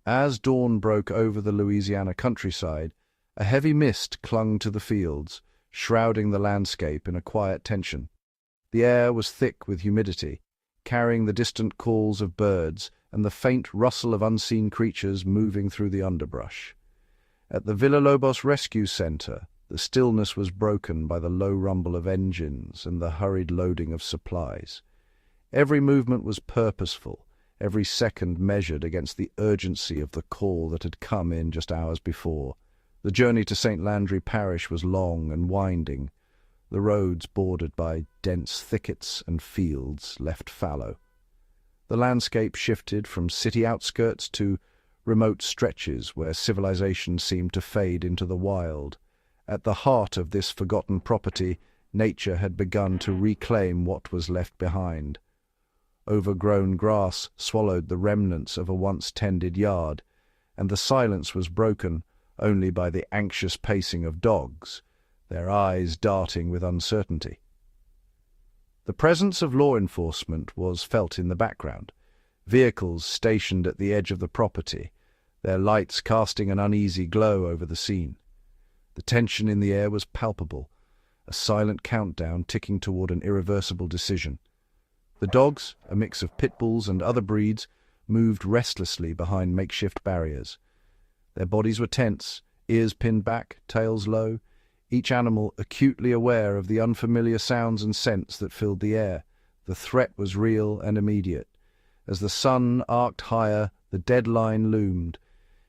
As dawn broke over the Louisiana countryside, a heavy mist clung to the fields, shrouding the landscape in a quiet tension. The air was thick with humidity, carrying the distant calls of birds and the faint rustle of unseen creatures moving through the underbrush. At the Villalobos Rescue Center, the stillness was broken by the low rumble of engines and the hurried loading of supplies. Every movement was purposeful, every second measured against the urgency of the call that had come in just hours before. The journey to St. Landry Parish was long and winding, the roads bordered by dense thickets and fields left fallow. The landscape shifted from city outskirts to remote stretches where civilization seemed to fade into the wild. At the heart of this forgotten property, nature had begun to reclaim what was left behind. Overgrown grass swallowed the remnants of a once tended yard, and the silence was broken only by the anxious pacing of dogs, their eyes darting with uncertainty. The presence of law enforcement was felt in the background, vehicles stationed at the edge of the property, their lights casting an uneasy glow over the scene. The tension in the air was palpable, a silent countdown ticking toward an irreversible decision. The dogs, a mix of pit bulls and other breeds, moved restlessly behind makeshift barriers. Their bodies were tense, ears pinned back, tails low, each animal acutely aware of the unfamiliar sounds and scents that filled the air. The threat was real and immediate. As the sun arced higher, the deadline loomed.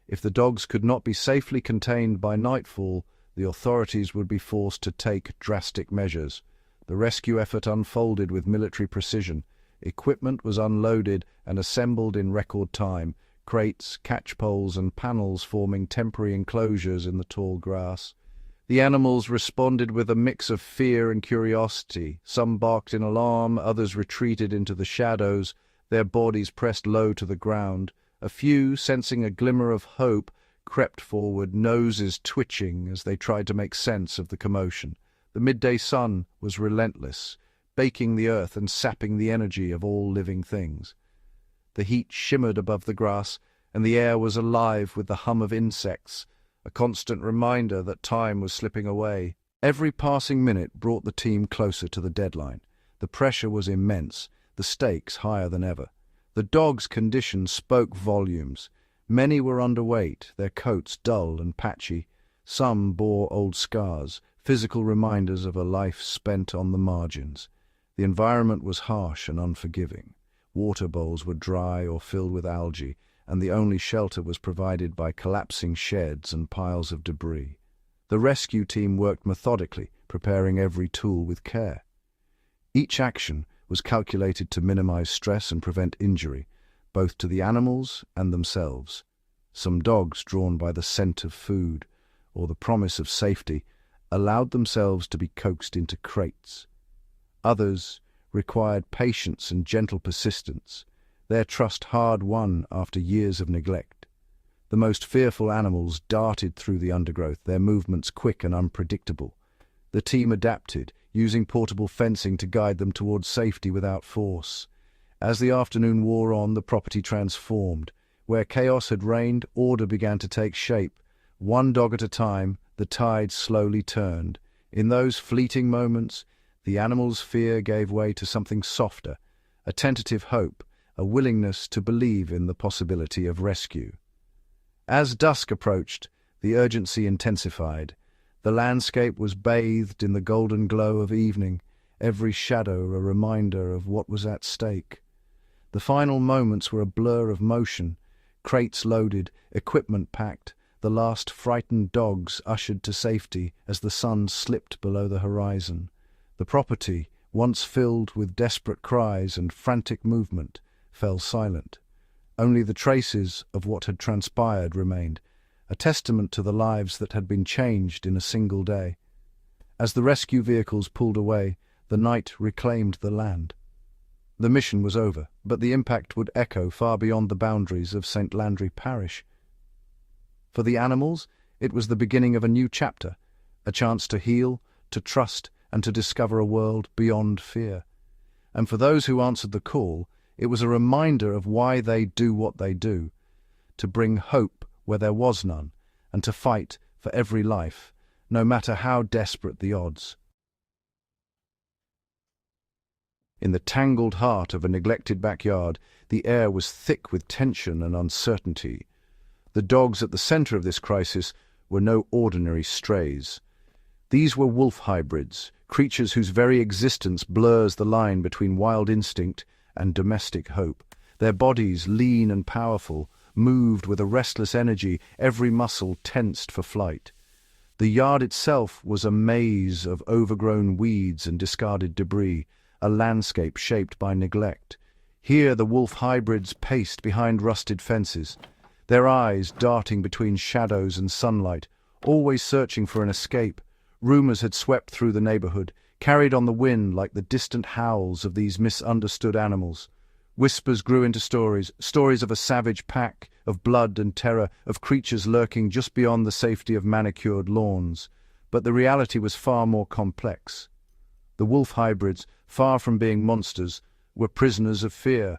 If the dogs could not be safely contained by nightfall, the authorities would be forced to take drastic measures. The rescue effort unfolded with military precision. Equipment was unloaded and assembled in record time, crates, catch poles, and panels forming temporary enclosures in the tall grass. The animals responded with a mix of fear and curiosity. Some barked in alarm, others retreated into the shadows, their bodies pressed low to the ground. A few, sensing a glimmer of hope, crept forward, noses twitching as they tried to make sense of the commotion. The midday sun was relentless, baking the earth and sapping the energy of all living things. The heat shimmered above the grass, and the air was alive with the hum of insects, a constant reminder that time was slipping away. Every passing minute brought the team closer to the deadline. The pressure was immense, the stakes higher than ever. The dogs' condition spoke volumes. Many were underweight, their coats dull and patchy. Some bore old scars, physical reminders of a life spent on the margins. The environment was harsh and unforgiving. Water bowls were dry or filled with algae, and the only shelter was provided by collapsing sheds and piles of debris. The rescue team worked methodically, preparing every tool with care. Each action was calculated to minimize stress and prevent injury, both to the animals and themselves. Some dogs, drawn by the scent of food or the promise of safety, allowed themselves to be coaxed into crates. Others required patience and gentle persistence, their trust hard won after years of neglect. The most fearful animals darted through the undergrowth, their movements quick and unpredictable. The team adapted, using portable fencing to guide them towards safety without force. As the afternoon wore on, the property transformed. Where chaos had reigned, order began to take shape. One dog at a time, the tide slowly turned. In those fleeting moments, the animal's fear gave way to something softer, a tentative hope, a willingness to believe in the possibility of rescue. As dusk approached, the urgency intensified. The landscape was bathed in the golden glow of evening, every shadow a reminder of what was at stake. The final moments were a blur of motion, crates loaded, equipment packed, the last frightened dogs ushered to safety as the sun slipped below the horizon. The property, once filled with desperate cries and frantic movement, fell silent. Only the traces of what had transpired remained, a testament to the lives that had been changed in a single day. As the rescue vehicles pulled away, the night reclaimed the land. The mission was over, but the impact would echo far beyond the boundaries of St. Landry Parish. For the animals, it was the beginning of a new chapter, a chance to heal, to trust, and to discover a world beyond fear. And for those who answered the call, it was a reminder of why they do what they do. to bring hope where there was none, and to fight for every life, no matter how desperate the odds. In the tangled heart of a neglected backyard, the air was thick with tension and uncertainty. The dogs at the center of this crisis were no ordinary strays. These were wolf hybrids, creatures whose very existence blurs the line between wild instinct and domestic hope. Their bodies, lean and powerful, moved with a restless energy, every muscle tensed for flight. The yard itself was a maze of overgrown weeds and discarded debris, a landscape shaped by neglect. Here the wolf hybrids paced behind rusted fences, their eyes darting between shadows and sunlight, always searching for an escape. Rumors had swept through the neighborhood, carried on the wind like the distant howls of these misunderstood animals. Whispers grew into stories, stories of a savage pack, of blood and terror, of creatures lurking just beyond the safety of manicured lawns. But the reality was far more complex. The wolf hybrids, far from being monsters, were prisoners of fear.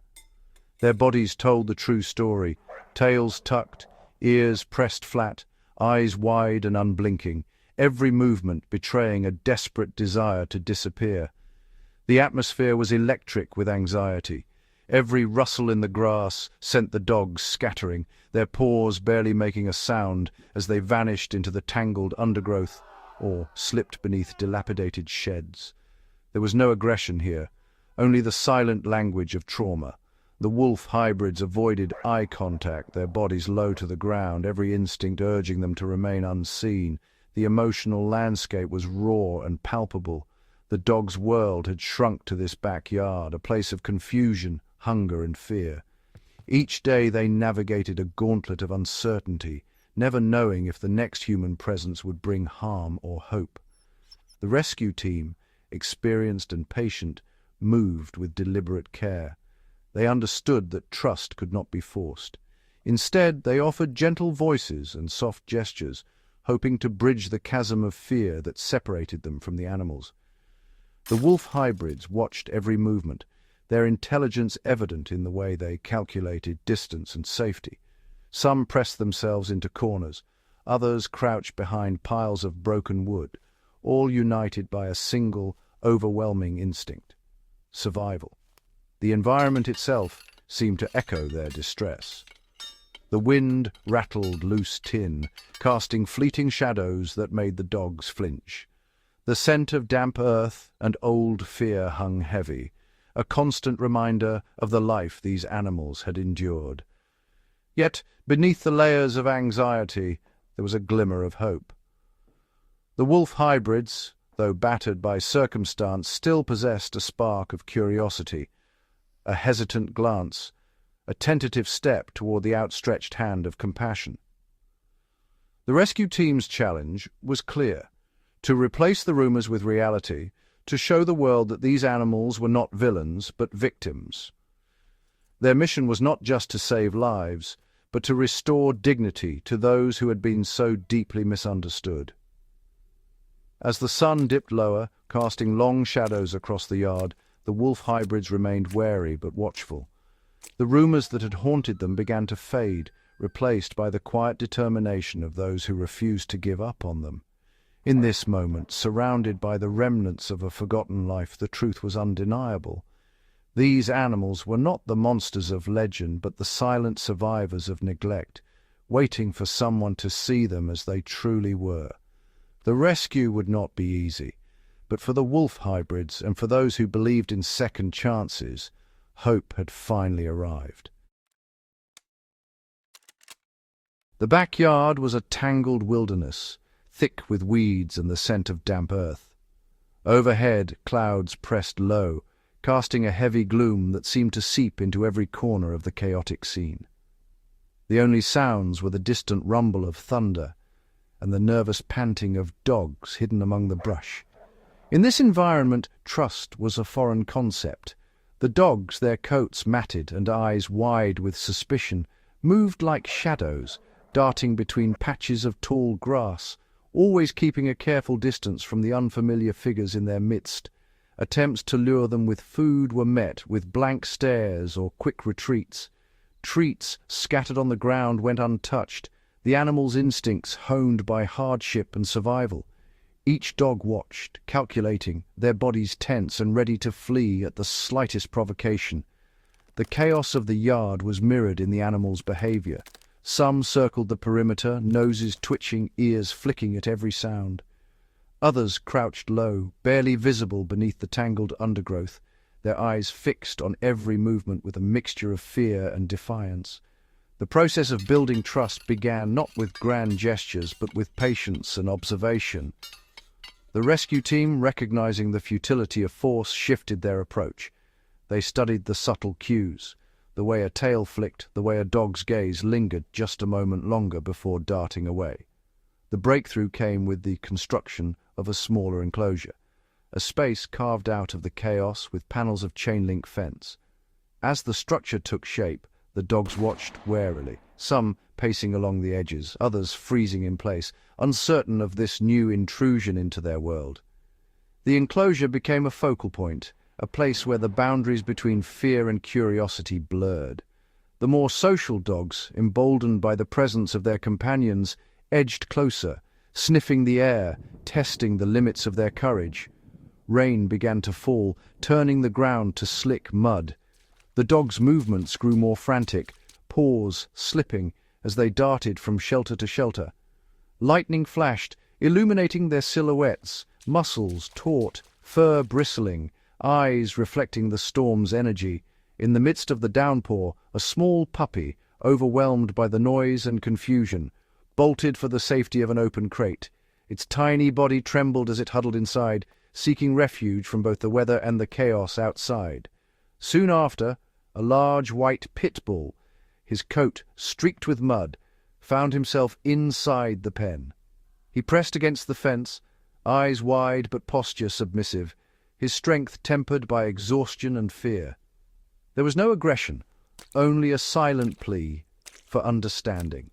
Their bodies told the true story, tails tucked, ears pressed flat, eyes wide and unblinking, every movement betraying a desperate desire to disappear. The atmosphere was electric with anxiety. Every rustle in the grass sent the dogs scattering, their paws barely making a sound as they vanished into the tangled undergrowth or slipped beneath dilapidated sheds. There was no aggression here, only the silent language of trauma. The wolf hybrids avoided eye contact, their bodies low to the ground, every instinct urging them to remain unseen. The emotional landscape was raw and palpable. The dog's world had shrunk to this backyard, a place of confusion, hunger and fear. Each day they navigated a gauntlet of uncertainty, never knowing if the next human presence would bring harm or hope. The rescue team, experienced and patient, moved with deliberate care. They understood that trust could not be forced. Instead, they offered gentle voices and soft gestures, hoping to bridge the chasm of fear that separated them from the animals. The wolf hybrids watched every movement, their intelligence evident in the way they calculated distance and safety. Some pressed themselves into corners, others crouched behind piles of broken wood, all united by a single, overwhelming instinct: survival. The environment itself seemed to echo their distress. The wind rattled loose tin, casting fleeting shadows that made the dogs flinch. The scent of damp earth and old fear hung heavy, a constant reminder of the life these animals had endured. Yet, beneath the layers of anxiety, there was a glimmer of hope. The wolf hybrids, though battered by circumstance, still possessed a spark of curiosity, a hesitant glance, a tentative step toward the outstretched hand of compassion. The rescue team's challenge was clear: to replace the rumors with reality, to show the world that these animals were not villains but victims. Their mission was not just to save lives, but to restore dignity to those who had been so deeply misunderstood. As the sun dipped lower, casting long shadows across the yard, the wolf hybrids remained wary but watchful. The rumors that had haunted them began to fade, replaced by the quiet determination of those who refused to give up on them. In this moment, surrounded by the remnants of a forgotten life, the truth was undeniable. These animals were not the monsters of legend, but the silent survivors of neglect, waiting for someone to see them as they truly were. The rescue would not be easy, but for the wolf hybrids and for those who believed in second chances, hope had finally arrived. The backyard was a tangled wilderness, thick with weeds and the scent of damp earth. Overhead, clouds pressed low, casting a heavy gloom that seemed to seep into every corner of the chaotic scene. The only sounds were the distant rumble of thunder and the nervous panting of dogs hidden among the brush. In this environment, trust was a foreign concept. The dogs, their coats matted and eyes wide with suspicion, moved like shadows, darting between patches of tall grass, always keeping a careful distance from the unfamiliar figures in their midst. Attempts to lure them with food were met with blank stares or quick retreats. Treats scattered on the ground went untouched, the animal's instincts honed by hardship and survival. Each dog watched, calculating, their bodies tense and ready to flee at the slightest provocation. The chaos of the yard was mirrored in the animals' behavior. Some circled the perimeter, noses twitching, ears flicking at every sound. Others crouched low, barely visible beneath the tangled undergrowth, their eyes fixed on every movement with a mixture of fear and defiance. The process of building trust began not with grand gestures, but with patience and observation. The rescue team, recognizing the futility of force, shifted their approach. They studied the subtle cues, the way a tail flicked, the way a dog's gaze lingered just a moment longer before darting away. The breakthrough came with the construction of a smaller enclosure, a space carved out of the chaos with panels of chain-link fence. As the structure took shape, the dogs watched warily, some pacing along the edges, others freezing in place, uncertain of this new intrusion into their world. The enclosure became a focal point, a place where the boundaries between fear and curiosity blurred. The more social dogs, emboldened by the presence of their companions, edged closer, sniffing the air, testing the limits of their courage. Rain began to fall, turning the ground to slick mud. The dogs' movements grew more frantic, paws slipping as they darted from shelter to shelter. Lightning flashed, illuminating their silhouettes, muscles taut, fur bristling, eyes reflecting the storm's energy. In the midst of the downpour, a small puppy, overwhelmed by the noise and confusion, bolted for the safety of an open crate. Its tiny body trembled as it huddled inside, seeking refuge from both the weather and the chaos outside. Soon after, a large white pit bull, his coat streaked with mud, found himself inside the pen. He pressed against the fence, eyes wide but posture submissive, his strength tempered by exhaustion and fear. There was no aggression, only a silent plea for understanding.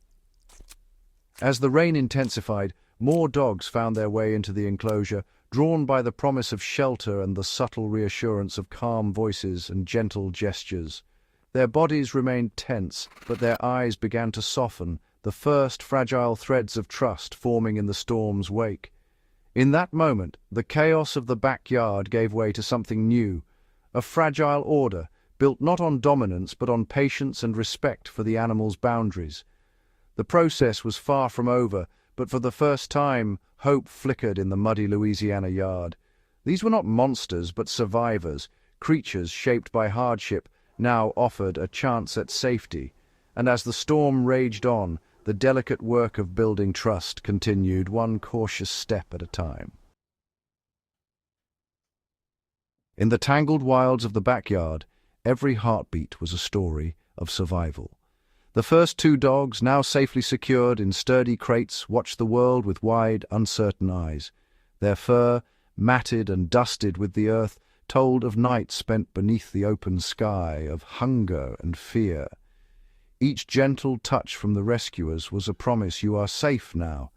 As the rain intensified, more dogs found their way into the enclosure, drawn by the promise of shelter and the subtle reassurance of calm voices and gentle gestures. Their bodies remained tense, but their eyes began to soften, the first fragile threads of trust forming in the storm's wake. In that moment, the chaos of the backyard gave way to something new, a fragile order, built not on dominance but on patience and respect for the animal's boundaries. The process was far from over, but for the first time, hope flickered in the muddy Louisiana yard. These were not monsters, but survivors, creatures shaped by hardship, now offered a chance at safety. And as the storm raged on, the delicate work of building trust continued, one cautious step at a time. In the tangled wilds of the backyard, every heartbeat was a story of survival. The first two dogs, now safely secured in sturdy crates, watched the world with wide, uncertain eyes. Their fur, matted and dusted with the earth, told of nights spent beneath the open sky, of hunger and fear. Each gentle touch from the rescuers was a promise: you are safe now.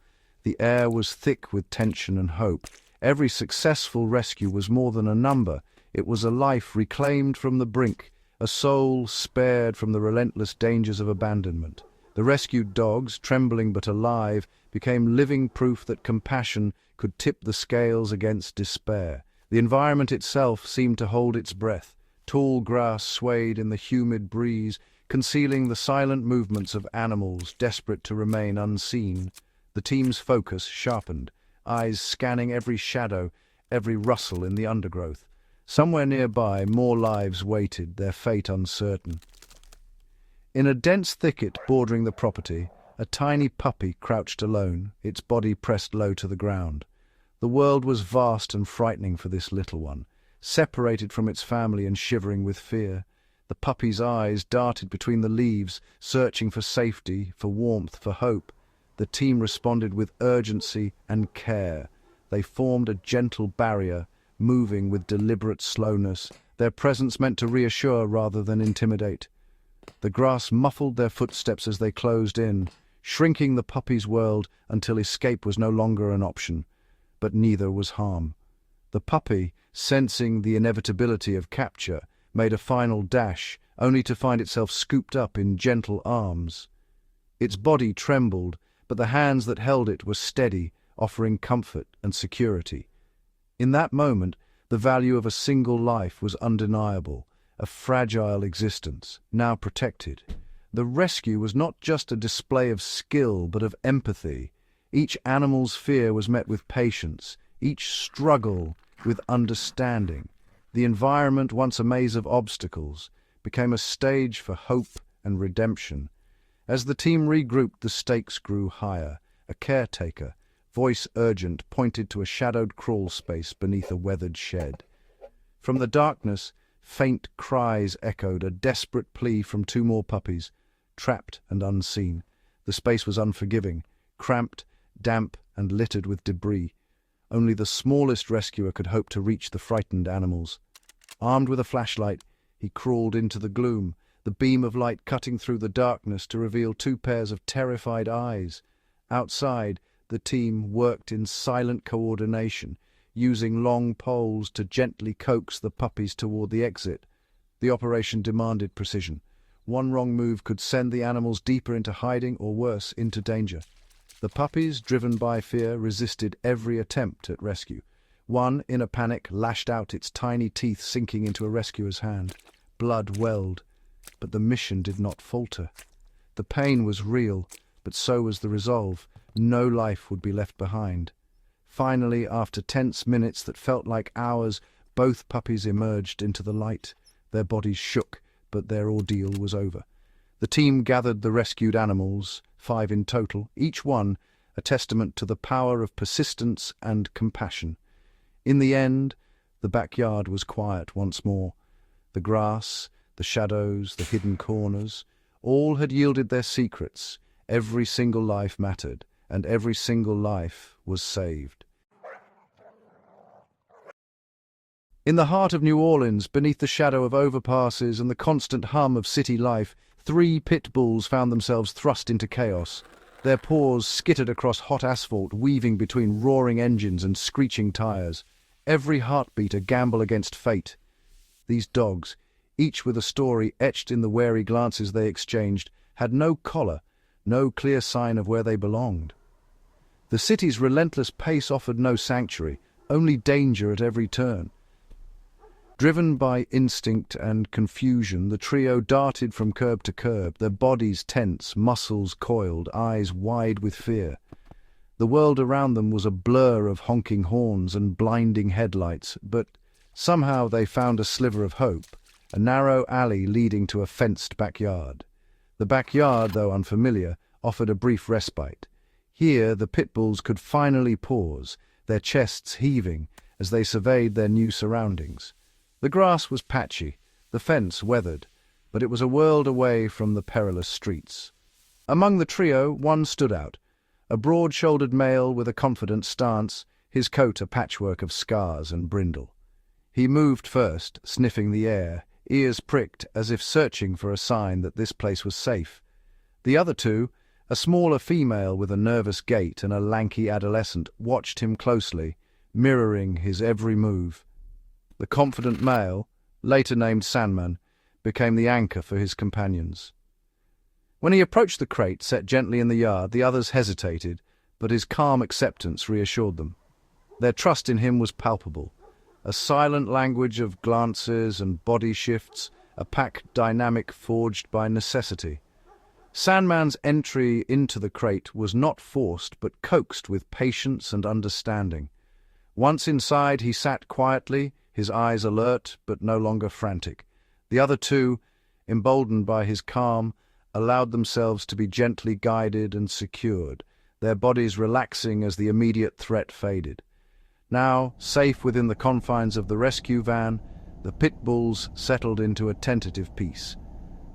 The air was thick with tension and hope. Every successful rescue was more than a number. It was a life reclaimed from the brink, a soul spared from the relentless dangers of abandonment. The rescued dogs, trembling but alive, became living proof that compassion could tip the scales against despair. The environment itself seemed to hold its breath. Tall grass swayed in the humid breeze, concealing the silent movements of animals desperate to remain unseen. The team's focus sharpened, eyes scanning every shadow, every rustle in the undergrowth. Somewhere nearby, more lives waited, their fate uncertain. In a dense thicket bordering the property, a tiny puppy crouched alone, its body pressed low to the ground. The world was vast and frightening for this little one, separated from its family and shivering with fear. The puppy's eyes darted between the leaves, searching for safety, for warmth, for hope. The team responded with urgency and care. They formed a gentle barrier, moving with deliberate slowness, their presence meant to reassure rather than intimidate. The grass muffled their footsteps as they closed in, shrinking the puppy's world until escape was no longer an option. But neither was harm. The puppy, sensing the inevitability of capture, made a final dash, only to find itself scooped up in gentle arms. Its body trembled, but the hands that held it were steady, offering comfort and security. In that moment, the value of a single life was undeniable, a fragile existence, now protected. The rescue was not just a display of skill, but of empathy. Each animal's fear was met with patience, each struggle with understanding. The environment, once a maze of obstacles, became a stage for hope and redemption. As the team regrouped, the stakes grew higher. A caretaker, voice urgent, pointed to a shadowed crawl space beneath a weathered shed. From the darkness, faint cries echoed, a desperate plea from two more puppies, trapped and unseen. The space was unforgiving, cramped, damp, and littered with debris. Only the smallest rescuer could hope to reach the frightened animals. Armed with a flashlight, he crawled into the gloom, the beam of light cutting through the darkness to reveal two pairs of terrified eyes. Outside, the team worked in silent coordination, using long poles to gently coax the puppies toward the exit. The operation demanded precision. One wrong move could send the animals deeper into hiding or worse, into danger. The puppies, driven by fear, resisted every attempt at rescue. One, in a panic, lashed out, its tiny teeth sinking into a rescuer's hand. Blood welled, but the mission did not falter. The pain was real, but so was the resolve. No life would be left behind. Finally, after tense minutes that felt like hours, both puppies emerged into the light. Their bodies shook, but their ordeal was over. The team gathered the rescued animals, 5 in total, each one a testament to the power of persistence and compassion. In the end, the backyard was quiet once more. The grass, the shadows, the hidden corners, all had yielded their secrets. Every single life mattered, and every single life was saved. In the heart of New Orleans, beneath the shadow of overpasses and the constant hum of city life, 3 pit bulls found themselves thrust into chaos. Their paws skittered across hot asphalt, weaving between roaring engines and screeching tires. Every heartbeat a gamble against fate. These dogs, each with a story etched in the wary glances they exchanged, had no collar, no clear sign of where they belonged. The city's relentless pace offered no sanctuary, only danger at every turn. Driven by instinct and confusion, the trio darted from curb to curb, their bodies tense, muscles coiled, eyes wide with fear. The world around them was a blur of honking horns and blinding headlights, but somehow they found a sliver of hope, a narrow alley leading to a fenced backyard. The backyard, though unfamiliar, offered a brief respite. Here the pit bulls could finally pause, their chests heaving as they surveyed their new surroundings. The grass was patchy, the fence weathered, but it was a world away from the perilous streets. Among the trio, one stood out, a broad-shouldered male with a confident stance, his coat a patchwork of scars and brindle. He moved first, sniffing the air, ears pricked as if searching for a sign that this place was safe. The other two, a smaller female with a nervous gait and a lanky adolescent, watched him closely, mirroring his every move. The confident male, later named Sandman, became the anchor for his companions. When he approached the crate set gently in the yard, the others hesitated, but his calm acceptance reassured them. Their trust in him was palpable. A silent language of glances and body shifts, a pack dynamic forged by necessity. Sandman's entry into the crate was not forced but coaxed with patience and understanding. Once inside, he sat quietly, his eyes alert but no longer frantic. The other two, emboldened by his calm, allowed themselves to be gently guided and secured, their bodies relaxing as the immediate threat faded. Now, safe within the confines of the rescue van, the pit bulls settled into a tentative peace.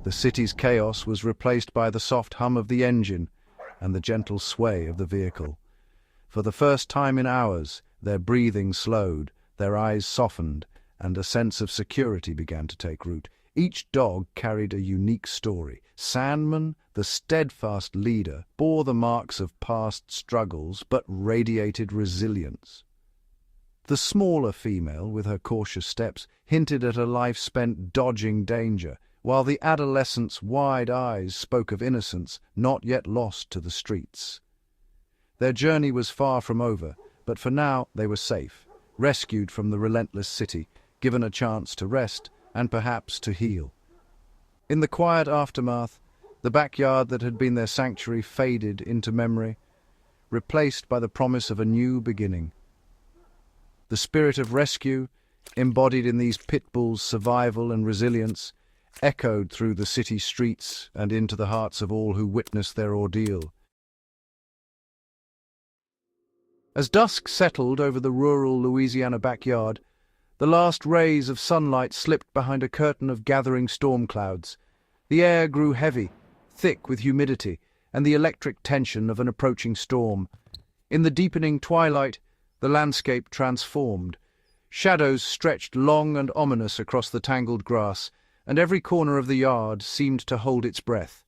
The city's chaos was replaced by the soft hum of the engine and the gentle sway of the vehicle. For the first time in hours, their breathing slowed, their eyes softened, and a sense of security began to take root. Each dog carried a unique story. Sandman, the steadfast leader, bore the marks of past struggles but radiated resilience. The smaller female, with her cautious steps, hinted at a life spent dodging danger, while the adolescent's wide eyes spoke of innocence not yet lost to the streets. Their journey was far from over, but for now they were safe, rescued from the relentless city, given a chance to rest and perhaps to heal. In the quiet aftermath, the backyard that had been their sanctuary faded into memory, replaced by the promise of a new beginning. The spirit of rescue, embodied in these pit bulls' survival and resilience, echoed through the city streets and into the hearts of all who witnessed their ordeal. As dusk settled over the rural Louisiana backyard, the last rays of sunlight slipped behind a curtain of gathering storm clouds. The air grew heavy, thick with humidity and the electric tension of an approaching storm. In the deepening twilight, the landscape transformed. Shadows stretched long and ominous across the tangled grass, and every corner of the yard seemed to hold its breath.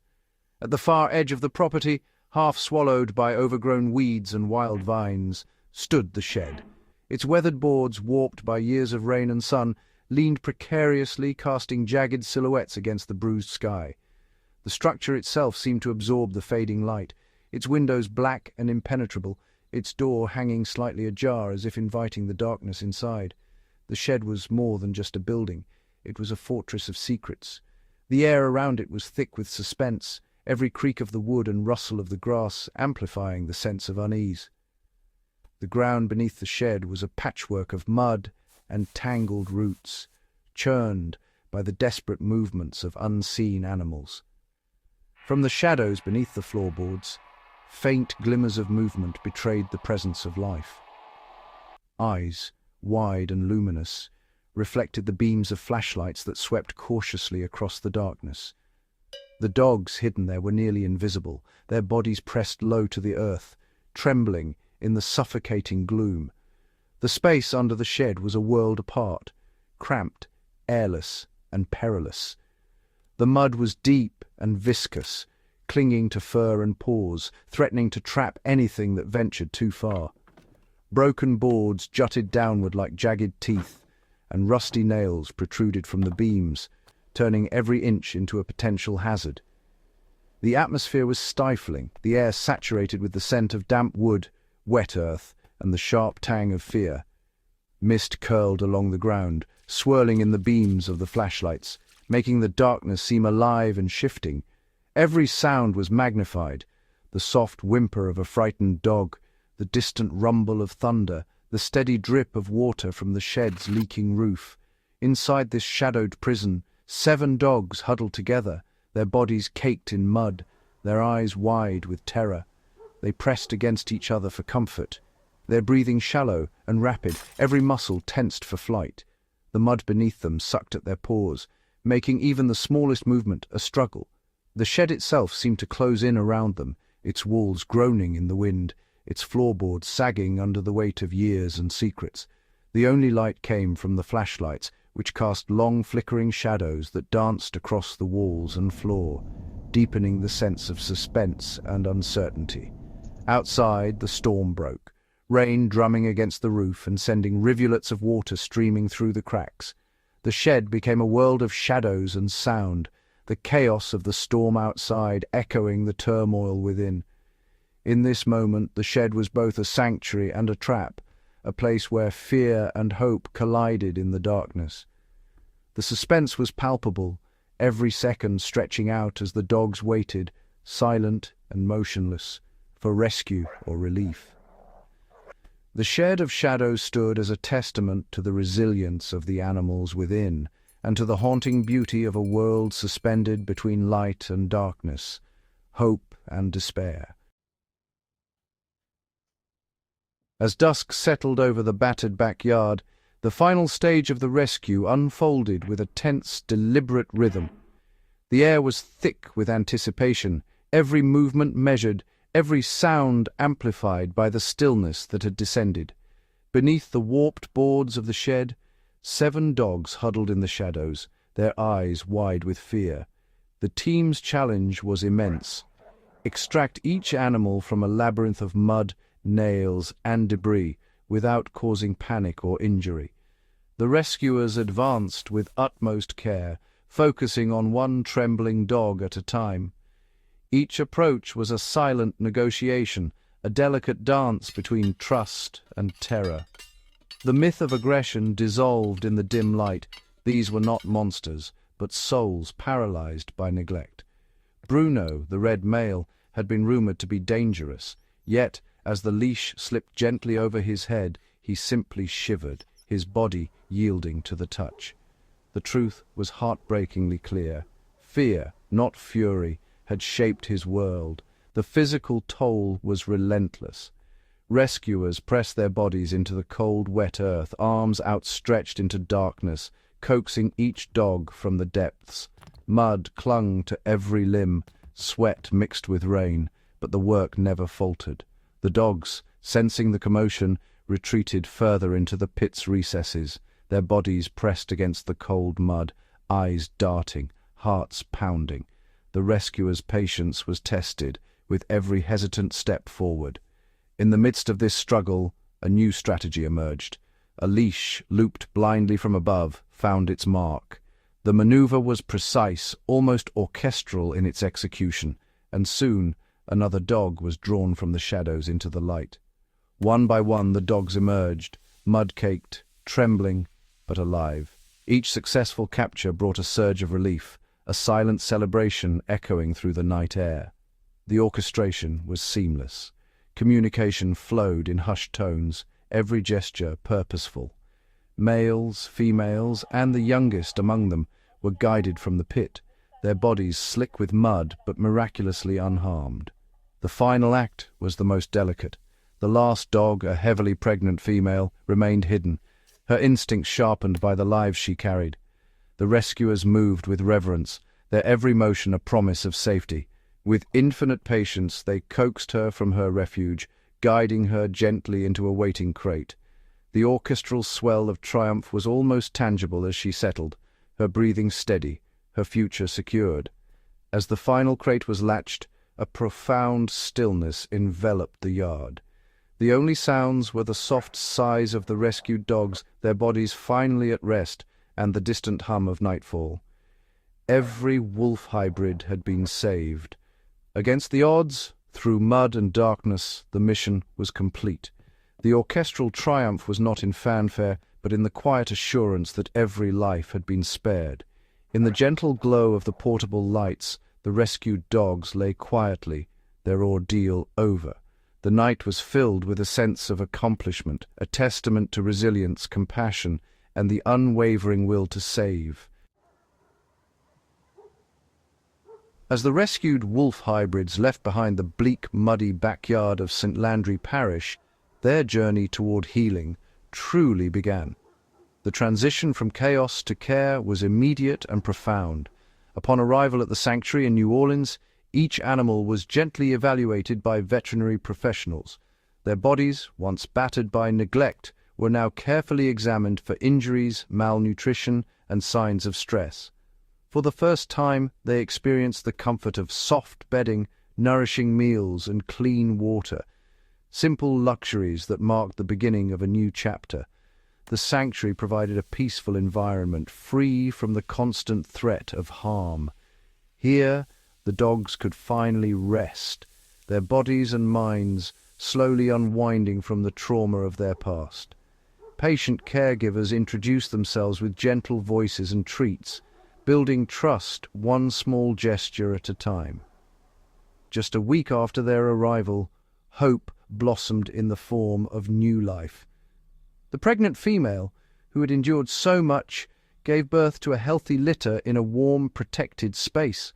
At the far edge of the property, half swallowed by overgrown weeds and wild vines, stood the shed. Its weathered boards, warped by years of rain and sun, leaned precariously, casting jagged silhouettes against the bruised sky. The structure itself seemed to absorb the fading light, its windows black and impenetrable, its door hanging slightly ajar as if inviting the darkness inside. The shed was more than just a building. It was a fortress of secrets. The air around it was thick with suspense, every creak of the wood and rustle of the grass amplifying the sense of unease. The ground beneath the shed was a patchwork of mud and tangled roots, churned by the desperate movements of unseen animals. From the shadows beneath the floorboards, faint glimmers of movement betrayed the presence of life. Eyes, wide and luminous, reflected the beams of flashlights that swept cautiously across the darkness. The dogs hidden there were nearly invisible, their bodies pressed low to the earth, trembling in the suffocating gloom. The space under the shed was a world apart, cramped, airless, and perilous. The mud was deep and viscous, clinging to fur and paws, threatening to trap anything that ventured too far. Broken boards jutted downward like jagged teeth, and rusty nails protruded from the beams, turning every inch into a potential hazard. The atmosphere was stifling, the air saturated with the scent of damp wood, wet earth, and the sharp tang of fear. Mist curled along the ground, swirling in the beams of the flashlights, making the darkness seem alive and shifting. Every sound was magnified, the soft whimper of a frightened dog, the distant rumble of thunder, the steady drip of water from the shed's leaking roof. Inside this shadowed prison, 7 dogs huddled together, their bodies caked in mud, their eyes wide with terror. They pressed against each other for comfort, their breathing shallow and rapid, every muscle tensed for flight. The mud beneath them sucked at their paws, making even the smallest movement a struggle. The shed itself seemed to close in around them, its walls groaning in the wind, its floorboards sagging under the weight of years and secrets. The only light came from the flashlights, which cast long flickering shadows that danced across the walls and floor, deepening the sense of suspense and uncertainty. Outside, the storm broke, rain drumming against the roof and sending rivulets of water streaming through the cracks. The shed became a world of shadows and sound, the chaos of the storm outside echoing the turmoil within. In this moment, the shed was both a sanctuary and a trap, a place where fear and hope collided in the darkness. The suspense was palpable, every second stretching out as the dogs waited, silent and motionless, for rescue or relief. The shed of shadows stood as a testament to the resilience of the animals within, and to the haunting beauty of a world suspended between light and darkness, hope and despair. As dusk settled over the battered backyard, the final stage of the rescue unfolded with a tense, deliberate rhythm. The air was thick with anticipation, every movement measured, every sound amplified by the stillness that had descended. Beneath the warped boards of the shed, 7 dogs huddled in the shadows, their eyes wide with fear. The team's challenge was immense. Extract each animal from a labyrinth of mud, nails, and debris without causing panic or injury. The rescuers advanced with utmost care, focusing on one trembling dog at a time. Each approach was a silent negotiation, a delicate dance between trust and terror. The myth of aggression dissolved in the dim light. These were not monsters, but souls paralyzed by neglect. Bruno, the red male, had been rumored to be dangerous, yet, as the leash slipped gently over his head, he simply shivered, his body yielding to the touch. The truth was heartbreakingly clear. Fear, not fury, had shaped his world. The physical toll was relentless. Rescuers pressed their bodies into the cold, wet earth, arms outstretched into darkness, coaxing each dog from the depths. Mud clung to every limb, sweat mixed with rain, but the work never faltered. The dogs, sensing the commotion, retreated further into the pit's recesses, their bodies pressed against the cold mud, eyes darting, hearts pounding. The rescuers' patience was tested with every hesitant step forward. In the midst of this struggle, a new strategy emerged. A leash, looped blindly from above, found its mark. The maneuver was precise, almost orchestral in its execution, and soon another dog was drawn from the shadows into the light. One by one the dogs emerged, mud-caked, trembling, but alive. Each successful capture brought a surge of relief, a silent celebration echoing through the night air. The orchestration was seamless. Communication flowed in hushed tones, every gesture purposeful. Males, females, and the youngest among them were guided from the pit, their bodies slick with mud but miraculously unharmed. The final act was the most delicate. The last dog, a heavily pregnant female, remained hidden, her instincts sharpened by the lives she carried. The rescuers moved with reverence, their every motion a promise of safety. With infinite patience they coaxed her from her refuge, guiding her gently into a waiting crate. The orchestral swell of triumph was almost tangible as she settled, her breathing steady, her future secured. As the final crate was latched, a profound stillness enveloped the yard. The only sounds were the soft sighs of the rescued dogs, their bodies finally at rest, and the distant hum of nightfall. Every wolf hybrid had been saved. Against the odds, through mud and darkness, the mission was complete. The orchestral triumph was not in fanfare, but in the quiet assurance that every life had been spared. In the gentle glow of the portable lights, the rescued dogs lay quietly, their ordeal over. The night was filled with a sense of accomplishment, a testament to resilience, compassion, and the unwavering will to save. As the rescued wolf hybrids left behind the bleak, muddy backyard of St. Landry Parish, their journey toward healing truly began. The transition from chaos to care was immediate and profound. Upon arrival at the sanctuary in New Orleans, each animal was gently evaluated by veterinary professionals. Their bodies, once battered by neglect, were now carefully examined for injuries, malnutrition, and signs of stress. For the first time, they experienced the comfort of soft bedding, nourishing meals, and clean water, simple luxuries that marked the beginning of a new chapter. The sanctuary provided a peaceful environment, free from the constant threat of harm. Here, the dogs could finally rest, their bodies and minds slowly unwinding from the trauma of their past. Patient caregivers introduced themselves with gentle voices and treats, building trust one small gesture at a time. Just a week after their arrival, hope blossomed in the form of new life. The pregnant female, who had endured so much, gave birth to a healthy litter in a warm, protected space.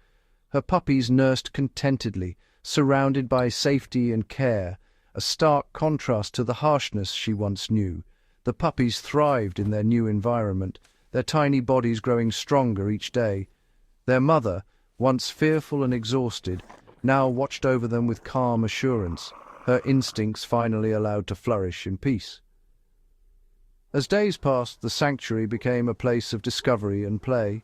Her puppies nursed contentedly, surrounded by safety and care, a stark contrast to the harshness she once knew. The puppies thrived in their new environment, their tiny bodies growing stronger each day. Their mother, once fearful and exhausted, now watched over them with calm assurance, her instincts finally allowed to flourish in peace. As days passed, the sanctuary became a place of discovery and play.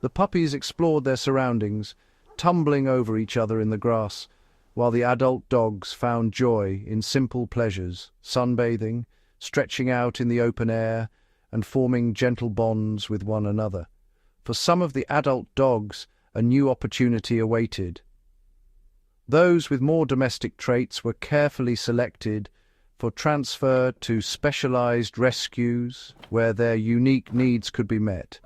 The puppies explored their surroundings, tumbling over each other in the grass, while the adult dogs found joy in simple pleasures, sunbathing, stretching out in the open air, and forming gentle bonds with one another. For some of the adult dogs, a new opportunity awaited. Those with more domestic traits were carefully selected for transfer to specialized rescues where their unique needs could be met.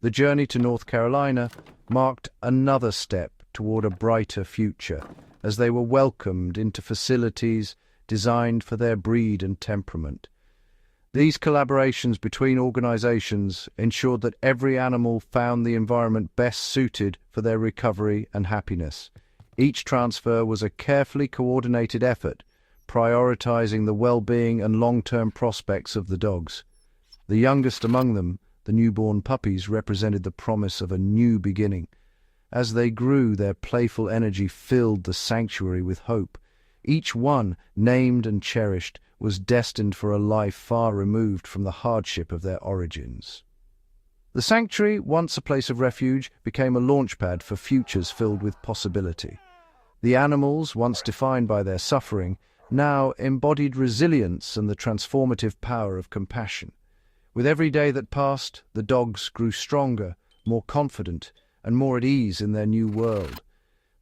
The journey to North Carolina marked another step toward a brighter future, as they were welcomed into facilities designed for their breed and temperament. These collaborations between organizations ensured that every animal found the environment best suited for their recovery and happiness. Each transfer was a carefully coordinated effort, prioritizing the well-being and long-term prospects of the dogs. The youngest among them, the newborn puppies, represented the promise of a new beginning. As they grew, their playful energy filled the sanctuary with hope. Each one, named and cherished, was destined for a life far removed from the hardship of their origins. The sanctuary, once a place of refuge, became a launchpad for futures filled with possibility. The animals, once defined by their suffering, now embodied resilience and the transformative power of compassion. With every day that passed, the dogs grew stronger, more confident, and more at ease in their new world.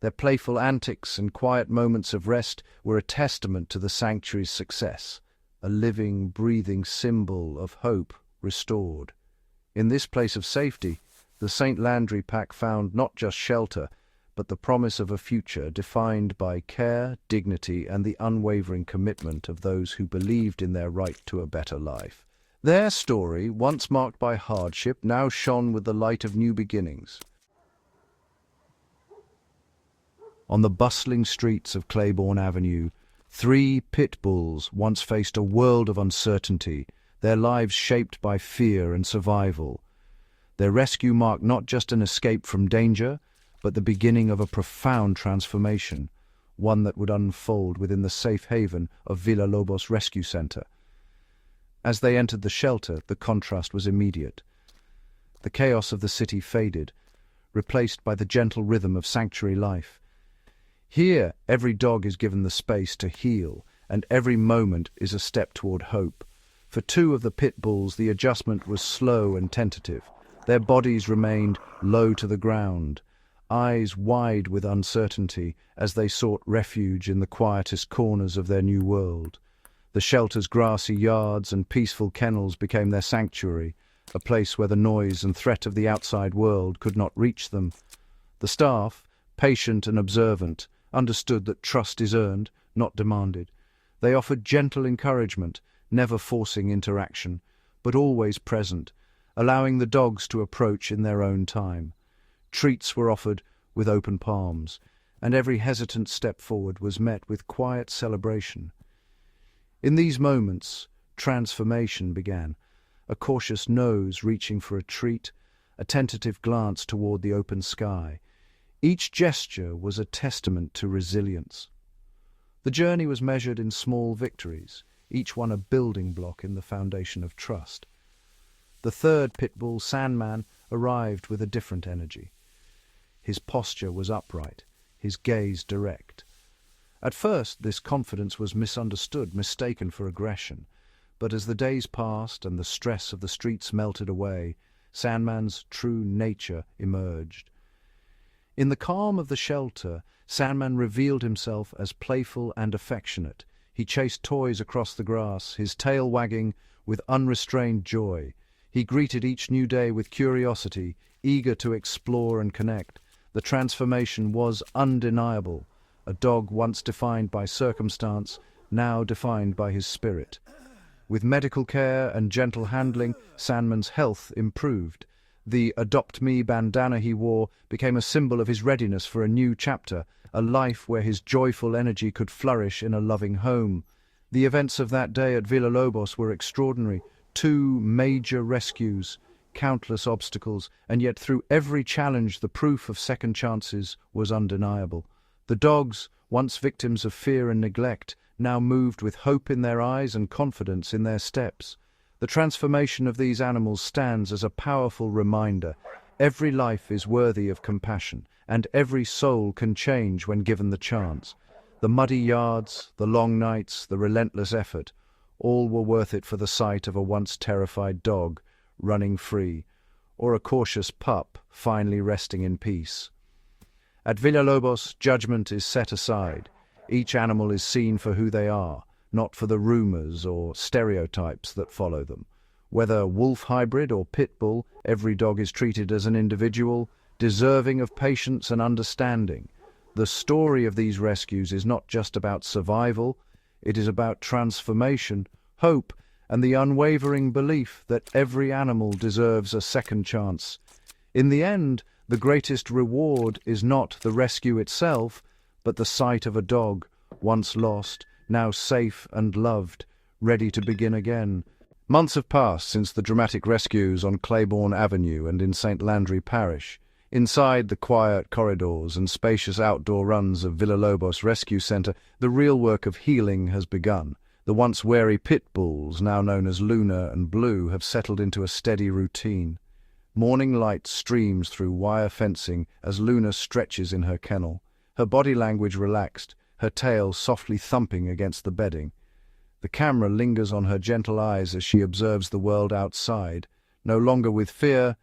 Their playful antics and quiet moments of rest were a testament to the sanctuary's success, a living, breathing symbol of hope restored. In this place of safety, the St. Landry pack found not just shelter, but the promise of a future defined by care, dignity, and the unwavering commitment of those who believed in their right to a better life. Their story, once marked by hardship, now shone with the light of new beginnings. On the bustling streets of Claiborne Avenue, 3 pit bulls once faced a world of uncertainty, their lives shaped by fear and survival. Their rescue marked not just an escape from danger, but the beginning of a profound transformation, one that would unfold within the safe haven of Villalobos Rescue Center. As they entered the shelter, the contrast was immediate. The chaos of the city faded, replaced by the gentle rhythm of sanctuary life. Here, every dog is given the space to heal, and every moment is a step toward hope. For 2 of the pit bulls, the adjustment was slow and tentative. Their bodies remained low to the ground, eyes wide with uncertainty as they sought refuge in the quietest corners of their new world. The shelter's grassy yards and peaceful kennels became their sanctuary, a place where the noise and threat of the outside world could not reach them. The staff, patient and observant, understood that trust is earned, not demanded. They offered gentle encouragement, never forcing interaction, but always present, allowing the dogs to approach in their own time. Treats were offered with open palms, and every hesitant step forward was met with quiet celebration. In these moments, transformation began, a cautious nose reaching for a treat, a tentative glance toward the open sky. Each gesture was a testament to resilience. The journey was measured in small victories, each one a building block in the foundation of trust. The 3rd pit bull, Sandman, arrived with a different energy. His posture was upright, his gaze direct. At first, this confidence was misunderstood, mistaken for aggression. But as the days passed and the stress of the streets melted away, Sandman's true nature emerged. In the calm of the shelter, Sandman revealed himself as playful and affectionate. He chased toys across the grass, his tail wagging with unrestrained joy. He greeted each new day with curiosity, eager to explore and connect. The transformation was undeniable. A dog once defined by circumstance, now defined by his spirit. With medical care and gentle handling, Sandman's health improved. The Adopt Me bandana he wore became a symbol of his readiness for a new chapter, a life where his joyful energy could flourish in a loving home. The events of that day at Villalobos were extraordinary. 2 major rescues, countless obstacles, and yet through every challenge the proof of second chances was undeniable. The dogs, once victims of fear and neglect, now moved with hope in their eyes and confidence in their steps. The transformation of these animals stands as a powerful reminder. Every life is worthy of compassion, and every soul can change when given the chance. The muddy yards, the long nights, the relentless effort, all were worth it for the sight of a once terrified dog running free, or a cautious pup finally resting in peace. At Villalobos, judgment is set aside. Each animal is seen for who they are, not for the rumors or stereotypes that follow them. Whether wolf hybrid or pit bull, every dog is treated as an individual, deserving of patience and understanding. The story of these rescues is not just about survival, it is about transformation, hope, and the unwavering belief that every animal deserves a second chance. In the end, the greatest reward is not the rescue itself, but the sight of a dog, once lost, now safe and loved, ready to begin again. Months have passed since the dramatic rescues on Claiborne Avenue and in St. Landry Parish. Inside the quiet corridors and spacious outdoor runs of Villalobos Rescue Centre, the real work of healing has begun. The once wary pit bulls, now known as Luna and Blue, have settled into a steady routine. Morning light streams through wire fencing as Luna stretches in her kennel, her body language relaxed, her tail softly thumping against the bedding. The camera lingers on her gentle eyes as she observes the world outside, no longer with fear,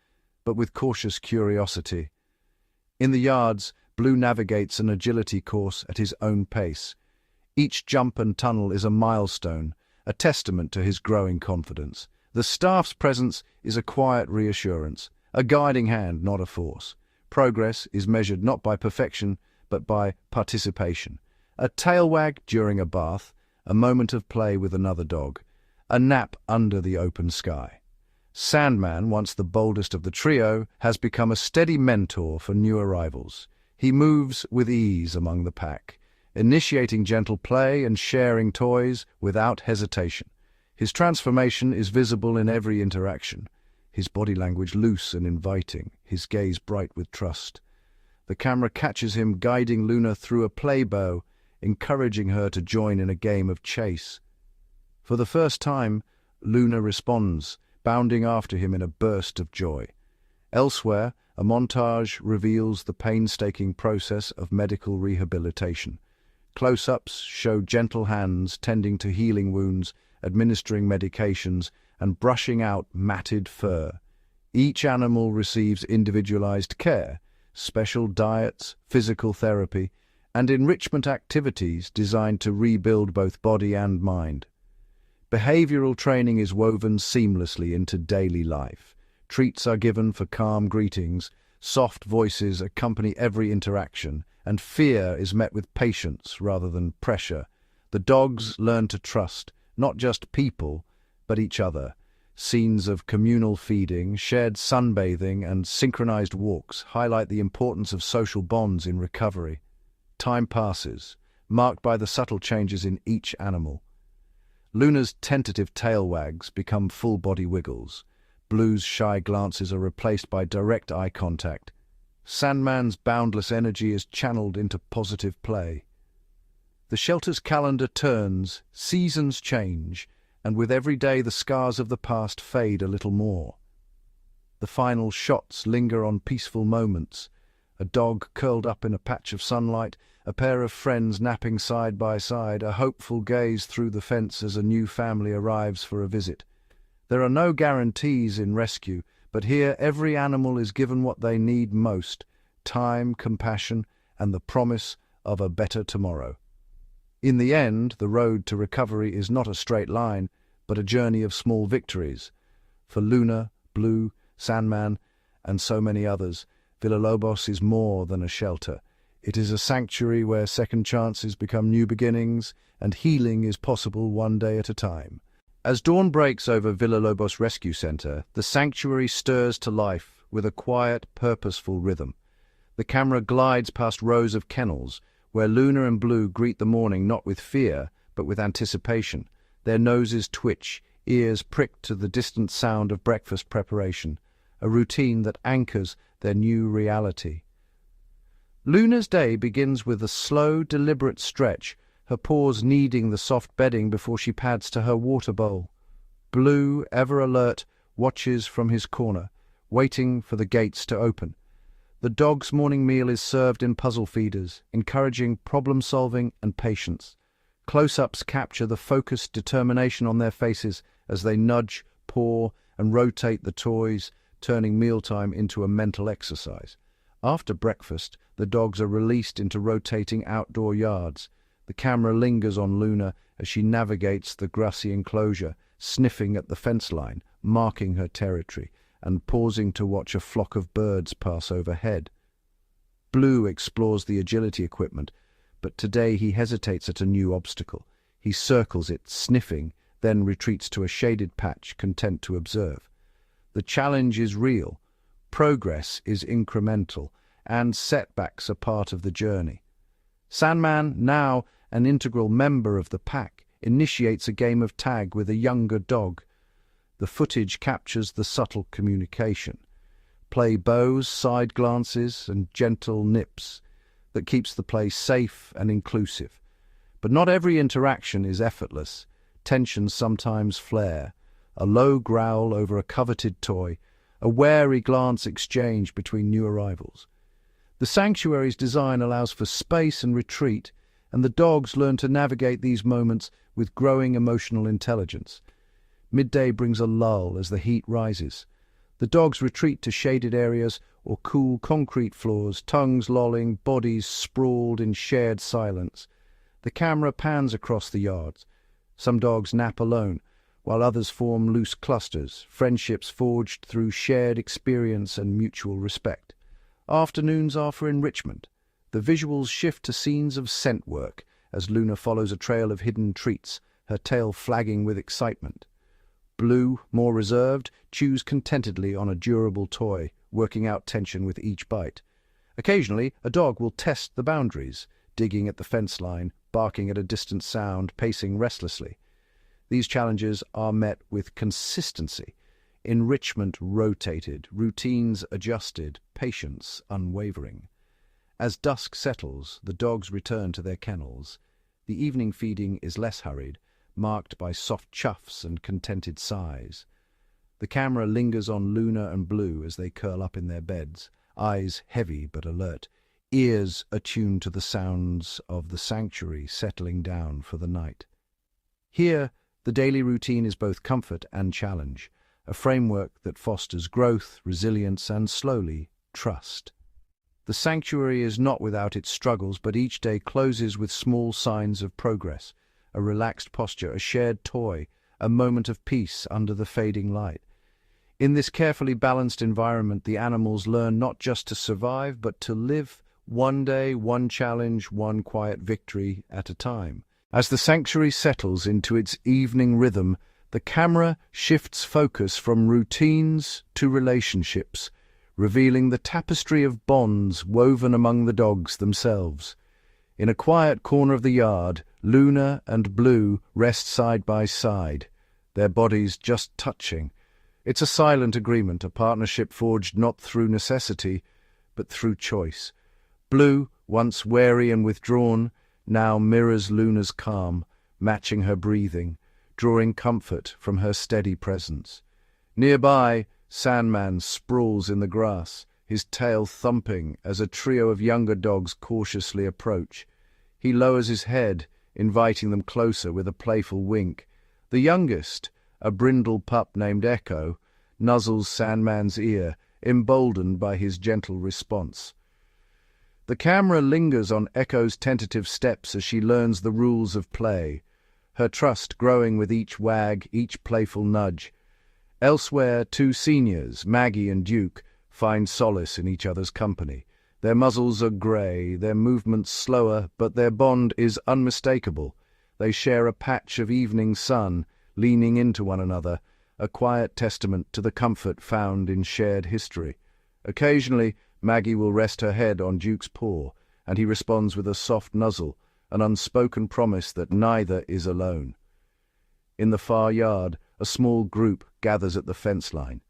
but with cautious curiosity. In the yards, Blue navigates an agility course at his own pace. Each jump and tunnel is a milestone, a testament to his growing confidence. The staff's presence is a quiet reassurance, a guiding hand, not a force. Progress is measured not by perfection, but by participation. A tail wag during a bath, a moment of play with another dog, a nap under the open sky. Sandman, once the boldest of the trio, has become a steady mentor for new arrivals. He moves with ease among the pack, initiating gentle play and sharing toys without hesitation. His transformation is visible in every interaction, his body language loose and inviting, his gaze bright with trust. The camera catches him guiding Luna through a play bow, encouraging her to join in a game of chase. For the first time, Luna responds, bounding after him in a burst of joy. Elsewhere, a montage reveals the painstaking process of medical rehabilitation. Close-ups show gentle hands tending to healing wounds, administering medications, and brushing out matted fur. Each animal receives individualized care, special diets, physical therapy, and enrichment activities designed to rebuild both body and mind. Behavioral training is woven seamlessly into daily life. Treats are given for calm greetings, soft voices accompany every interaction, and fear is met with patience rather than pressure. The dogs learn to trust, not just people, but each other. Scenes of communal feeding, shared sunbathing, and synchronized walks highlight the importance of social bonds in recovery. Time passes, marked by the subtle changes in each animal. Luna's tentative tail wags become full-body wiggles. Blue's shy glances are replaced by direct eye contact. Sandman's boundless energy is channeled into positive play. The shelter's calendar turns, seasons change, and with every day the scars of the past fade a little more. The final shots linger on peaceful moments. A dog curled up in a patch of sunlight, a pair of friends napping side by side, a hopeful gaze through the fence as a new family arrives for a visit. There are no guarantees in rescue, but here every animal is given what they need most: time, compassion, and the promise of a better tomorrow. In the end, the road to recovery is not a straight line, but a journey of small victories. For Luna, Blue, Sandman, and so many others, Villalobos is more than a shelter. It is a sanctuary where second chances become new beginnings, and healing is possible one day at a time. As dawn breaks over Villalobos Rescue Centre, the sanctuary stirs to life with a quiet, purposeful rhythm. The camera glides past rows of kennels, where Luna and Blue greet the morning not with fear, but with anticipation. Their noses twitch, ears pricked to the distant sound of breakfast preparation, a routine that anchors their new reality. Luna's day begins with a slow, deliberate stretch, her paws kneading the soft bedding before she pads to her water bowl. Blue, ever alert, watches from his corner, waiting for the gates to open. The dog's morning meal is served in puzzle feeders, encouraging problem-solving and patience. Close-ups capture the focused determination on their faces as they nudge, paw, and rotate the toys, turning mealtime into a mental exercise. After breakfast, the dogs are released into rotating outdoor yards. The camera lingers on Luna as she navigates the grassy enclosure, sniffing at the fence line, marking her territory, and pausing to watch a flock of birds pass overhead. Blue explores the agility equipment, but today he hesitates at a new obstacle. He circles it, sniffing, then retreats to a shaded patch, content to observe. The challenge is real, progress is incremental, and setbacks are part of the journey. Sandman, now an integral member of the pack, initiates a game of tag with a younger dog. The footage captures the subtle communication. Play bows, side glances, and gentle nips that keeps the play safe and inclusive. But not every interaction is effortless. Tensions sometimes flare. A low growl over a coveted toy, a wary glance exchanged between new arrivals. The sanctuary's design allows for space and retreat, and the dogs learn to navigate these moments with growing emotional intelligence. Midday brings a lull as the heat rises. The dogs retreat to shaded areas or cool concrete floors, tongues lolling, bodies sprawled in shared silence. The camera pans across the yards. Some dogs nap alone, while others form loose clusters, friendships forged through shared experience and mutual respect. Afternoons are for enrichment. The visuals shift to scenes of scent work as Luna follows a trail of hidden treats, her tail flagging with excitement. Blue, more reserved, chews contentedly on a durable toy, working out tension with each bite. Occasionally, a dog will test the boundaries, digging at the fence line, barking at a distant sound, pacing restlessly. These challenges are met with consistency, enrichment rotated, routines adjusted, patience unwavering. As dusk settles, the dogs return to their kennels. The evening feeding is less hurried, marked by soft chuffs and contented sighs. The camera lingers on Luna and Blue as they curl up in their beds, eyes heavy but alert, ears attuned to the sounds of the sanctuary settling down for the night. Here, the daily routine is both comfort and challenge, a framework that fosters growth, resilience, and slowly, trust. The sanctuary is not without its struggles, but each day closes with small signs of progress, a relaxed posture, a shared toy, a moment of peace under the fading light. In this carefully balanced environment, the animals learn not just to survive, but to live one day, one challenge, one quiet victory at a time. As the sanctuary settles into its evening rhythm, the camera shifts focus from routines to relationships, revealing the tapestry of bonds woven among the dogs themselves. In a quiet corner of the yard, Luna and Blue rest side by side, their bodies just touching. It's a silent agreement, a partnership forged not through necessity, but through choice. Blue, once wary and withdrawn, now mirrors Luna's calm, matching her breathing, drawing comfort from her steady presence. Nearby, Sandman sprawls in the grass, his tail thumping as a trio of younger dogs cautiously approach. He lowers his head, inviting them closer with a playful wink. The youngest, a brindle pup named Echo, nuzzles Sandman's ear, emboldened by his gentle response. The camera lingers on Echo's tentative steps as she learns the rules of play, her trust growing with each wag, each playful nudge. Elsewhere, two seniors, Maggie and Duke, find solace in each other's company. Their muzzles are grey, their movements slower, but their bond is unmistakable. They share a patch of evening sun, leaning into one another, a quiet testament to the comfort found in shared history. Occasionally, Maggie will rest her head on Duke's paw, and he responds with a soft nuzzle, an unspoken promise that neither is alone. In the far yard, a small group gathers at the fence line.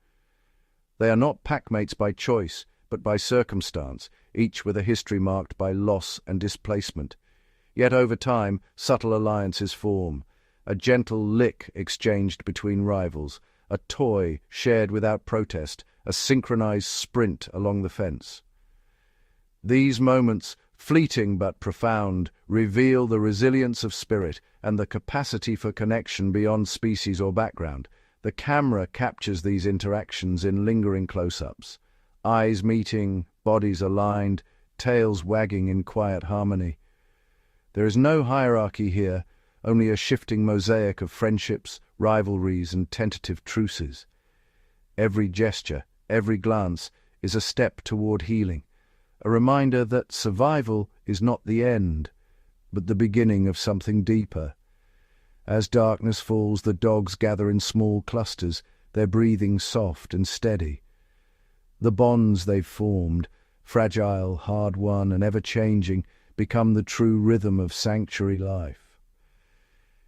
They are not packmates by choice, but by circumstance, each with a history marked by loss and displacement. Yet over time, subtle alliances form, a gentle lick exchanged between rivals, a toy shared without protest, a synchronized sprint along the fence. These moments, fleeting but profound, reveal the resilience of spirit and the capacity for connection beyond species or background. The camera captures these interactions in lingering close-ups, eyes meeting, bodies aligned, tails wagging in quiet harmony. There is no hierarchy here, only a shifting mosaic of friendships, rivalries, and tentative truces. Every gesture, every glance is a step toward healing, a reminder that survival is not the end, but the beginning of something deeper. As darkness falls, the dogs gather in small clusters, their breathing soft and steady. The bonds they've formed, fragile, hard-won, and ever-changing, become the true rhythm of sanctuary life.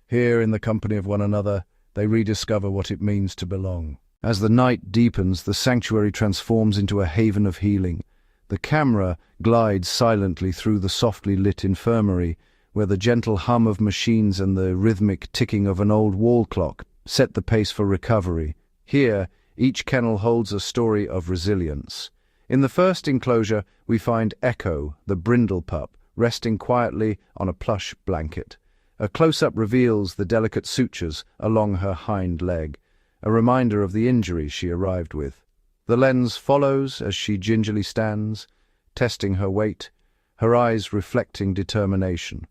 Here, in the company of one another, they rediscover what it means to belong. As the night deepens, the sanctuary transforms into a haven of healing. The camera glides silently through the softly lit infirmary, where the gentle hum of machines and the rhythmic ticking of an old wall clock set the pace for recovery. Here, each kennel holds a story of resilience. In the first enclosure, we find Echo, the brindle pup, resting quietly on a plush blanket. A close-up reveals the delicate sutures along her hind leg, a reminder of the injury she arrived with. The lens follows as she gingerly stands, testing her weight, her eyes reflecting determination.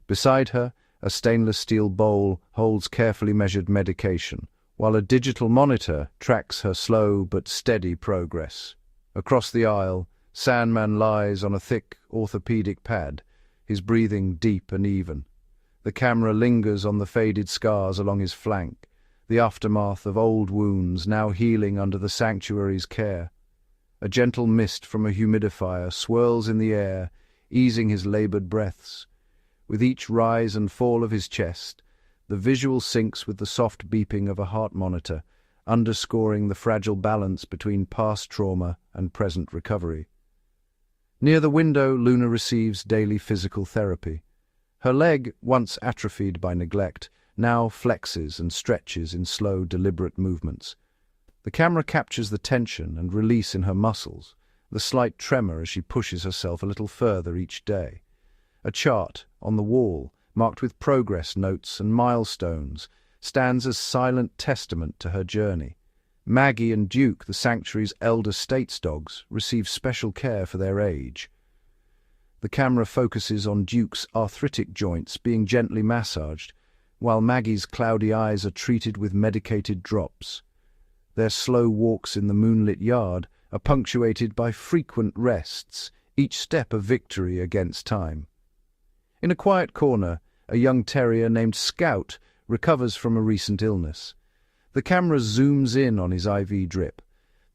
Beside her, a stainless steel bowl holds carefully measured medication, while a digital monitor tracks her slow but steady progress. Across the aisle, Sandman lies on a thick orthopedic pad, his breathing deep and even. The camera lingers on the faded scars along his flank, the aftermath of old wounds now healing under the sanctuary's care. A gentle mist from a humidifier swirls in the air, easing his labored breaths. With each rise and fall of his chest, the visual syncs with the soft beeping of a heart monitor, underscoring the fragile balance between past trauma and present recovery. Near the window, Luna receives daily physical therapy. Her leg, once atrophied by neglect, now flexes and stretches in slow, deliberate movements. The camera captures the tension and release in her muscles, the slight tremor as she pushes herself a little further each day. A chart on the wall, marked with progress notes and milestones, stands as silent testament to her journey. Maggie and Duke, the sanctuary's elder states dogs, receive special care for their age. The camera focuses on Duke's arthritic joints being gently massaged, while Maggie's cloudy eyes are treated with medicated drops. Their slow walks in the moonlit yard are punctuated by frequent rests, each step a victory against time. In a quiet corner, a young terrier named Scout recovers from a recent illness. The camera zooms in on his IV drip,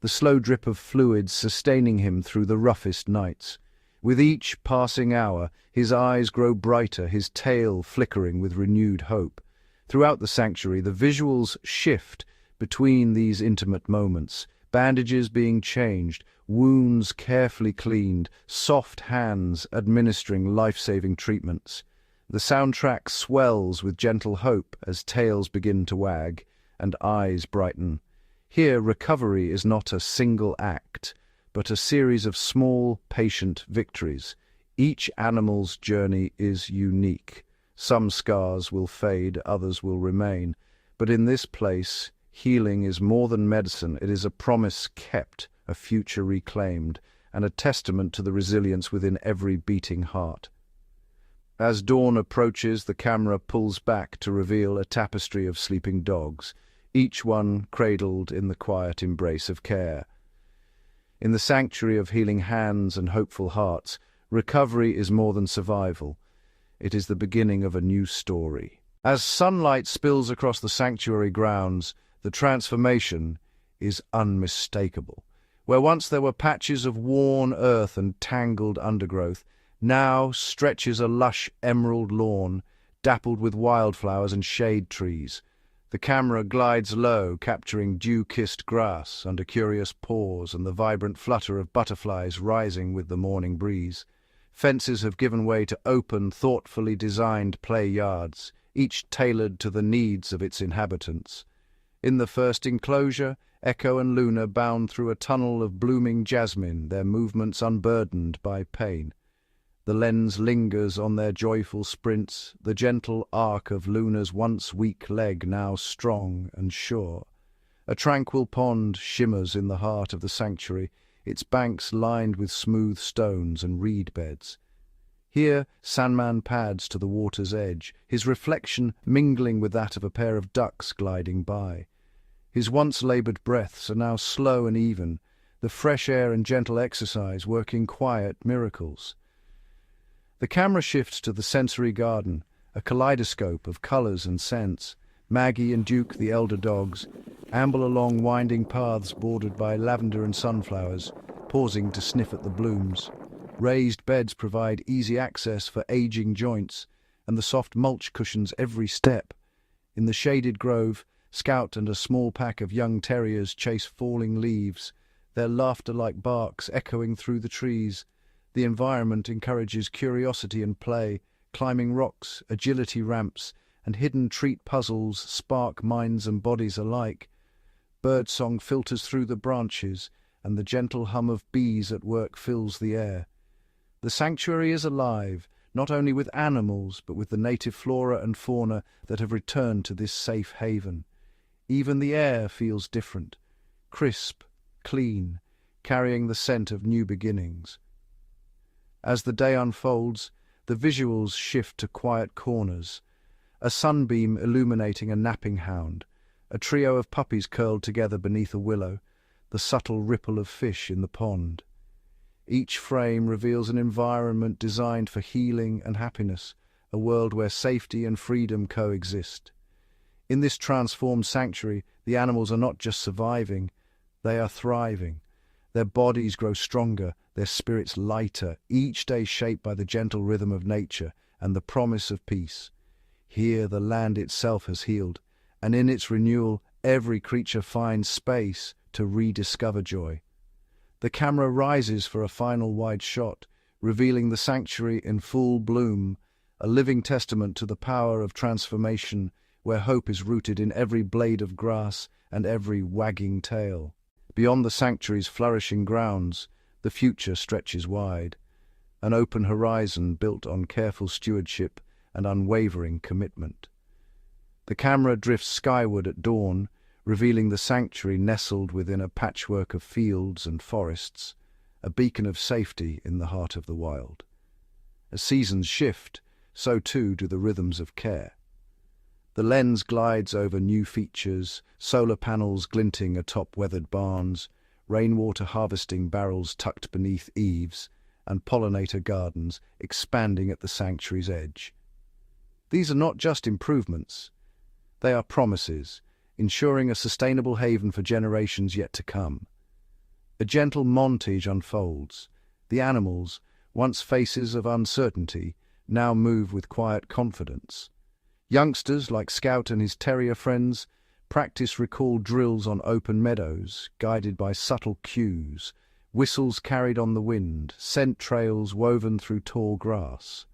the slow drip of fluids sustaining him through the roughest nights. With each passing hour, his eyes grow brighter, his tail flickering with renewed hope. Throughout the sanctuary, the visuals shift between these intimate moments, bandages being changed, wounds carefully cleaned, soft hands administering life-saving treatments. The soundtrack swells with gentle hope as tails begin to wag and eyes brighten. Here, recovery is not a single act, but a series of small, patient victories. Each animal's journey is unique. Some scars will fade, others will remain. But in this place, healing is more than medicine. It is a promise kept, a future reclaimed, and a testament to the resilience within every beating heart. As dawn approaches, the camera pulls back to reveal a tapestry of sleeping dogs, each one cradled in the quiet embrace of care. In the sanctuary of healing hands and hopeful hearts, recovery is more than survival. It is the beginning of a new story. As sunlight spills across the sanctuary grounds, the transformation is unmistakable. Where once there were patches of worn earth and tangled undergrowth, now stretches a lush emerald lawn, dappled with wildflowers and shade trees. The camera glides low, capturing dew-kissed grass under curious paws and the vibrant flutter of butterflies rising with the morning breeze. Fences have given way to open, thoughtfully designed play yards, each tailored to the needs of its inhabitants. In the first enclosure, Echo and Luna bound through a tunnel of blooming jasmine, their movements unburdened by pain. The lens lingers on their joyful sprints, the gentle arc of Luna's once weak leg now strong and sure. A tranquil pond shimmers in the heart of the sanctuary, its banks lined with smooth stones and reed beds. Here, Sandman pads to the water's edge, his reflection mingling with that of a pair of ducks gliding by. His once-laboured breaths are now slow and even, the fresh air and gentle exercise working quiet miracles. The camera shifts to the sensory garden, a kaleidoscope of colours and scents. Maggie and Duke, the elder dogs, amble along winding paths bordered by lavender and sunflowers, pausing to sniff at the blooms. Raised beds provide easy access for aging joints, and the soft mulch cushions every step. In the shaded grove, Scout and a small pack of young terriers chase falling leaves, their laughter-like barks echoing through the trees. The environment encourages curiosity and play. Climbing rocks, agility ramps, and hidden treat puzzles spark minds and bodies alike. Birdsong filters through the branches, and the gentle hum of bees at work fills the air. The sanctuary is alive, not only with animals, but with the native flora and fauna that have returned to this safe haven. Even the air feels different, crisp, clean, carrying the scent of new beginnings. As the day unfolds, the visuals shift to quiet corners. A sunbeam illuminating a napping hound, a trio of puppies curled together beneath a willow, the subtle ripple of fish in the pond. Each frame reveals an environment designed for healing and happiness, a world where safety and freedom coexist. In this transformed sanctuary, the animals are not just surviving, they are thriving. Their bodies grow stronger, their spirits lighter, each day shaped by the gentle rhythm of nature and the promise of peace. Here the land itself has healed, and in its renewal every creature finds space to rediscover joy. The camera rises for a final wide shot, revealing the sanctuary in full bloom, a living testament to the power of transformation, where hope is rooted in every blade of grass and every wagging tail. Beyond the sanctuary's flourishing grounds, the future stretches wide, an open horizon built on careful stewardship and unwavering commitment. The camera drifts skyward at dawn, revealing the sanctuary nestled within a patchwork of fields and forests, a beacon of safety in the heart of the wild. As seasons shift, so too do the rhythms of care. The lens glides over new features, solar panels glinting atop weathered barns, rainwater harvesting barrels tucked beneath eaves, and pollinator gardens expanding at the sanctuary's edge. These are not just improvements, they are promises, ensuring a sustainable haven for generations yet to come. A gentle montage unfolds. The animals, once faces of uncertainty, now move with quiet confidence. Youngsters, like Scout and his terrier friends, practice recall drills on open meadows, guided by subtle cues, whistles carried on the wind, scent trails woven through tall grass.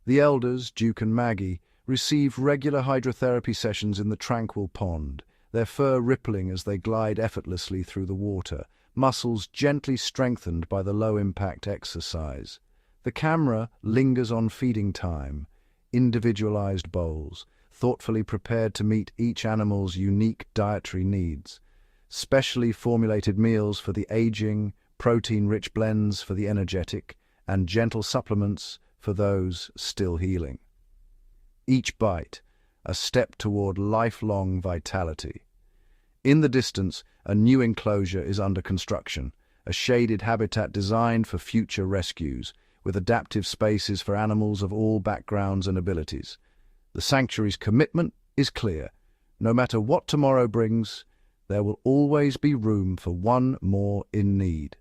The elders, Duke and Maggie, receive regular hydrotherapy sessions in the tranquil pond, their fur rippling as they glide effortlessly through the water, muscles gently strengthened by the low-impact exercise. The camera lingers on feeding time, individualized bowls, thoughtfully prepared to meet each animal's unique dietary needs, specially formulated meals for the aging, protein-rich blends for the energetic, and gentle supplements for those still healing. Each bite, a step toward lifelong vitality. In the distance, a new enclosure is under construction, a shaded habitat designed for future rescues, with adaptive spaces for animals of all backgrounds and abilities. The sanctuary's commitment is clear. No matter what tomorrow brings, there will always be room for one more in need.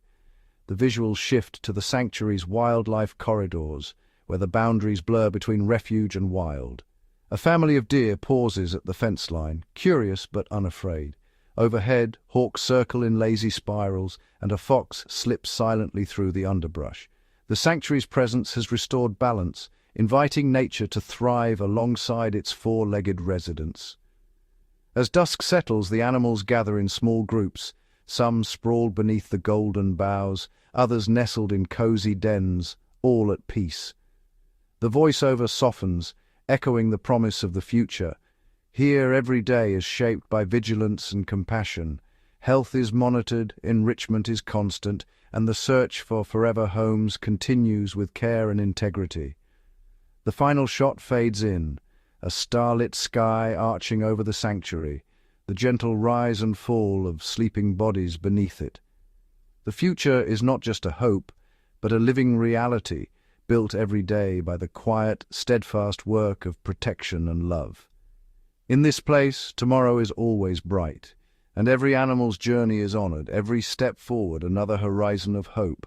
The visuals shift to the sanctuary's wildlife corridors, where the boundaries blur between refuge and wild. A family of deer pauses at the fence line, curious but unafraid. Overhead, hawks circle in lazy spirals, and a fox slips silently through the underbrush. The sanctuary's presence has restored balance, inviting nature to thrive alongside its four-legged residents. As dusk settles, the animals gather in small groups, some sprawled beneath the golden boughs, others nestled in cozy dens, all at peace. The voiceover softens, echoing the promise of the future. Here every day is shaped by vigilance and compassion, Health is monitored, enrichment is constant, and the search for forever homes continues with care and integrity. The final shot fades in, a starlit sky arching over the sanctuary, the gentle rise and fall of sleeping bodies beneath it. The future is not just a hope, but a living reality, built every day by the quiet, steadfast work of protection and love. In this place, tomorrow is always bright, and every animal's journey is honored, every step forward another horizon of hope.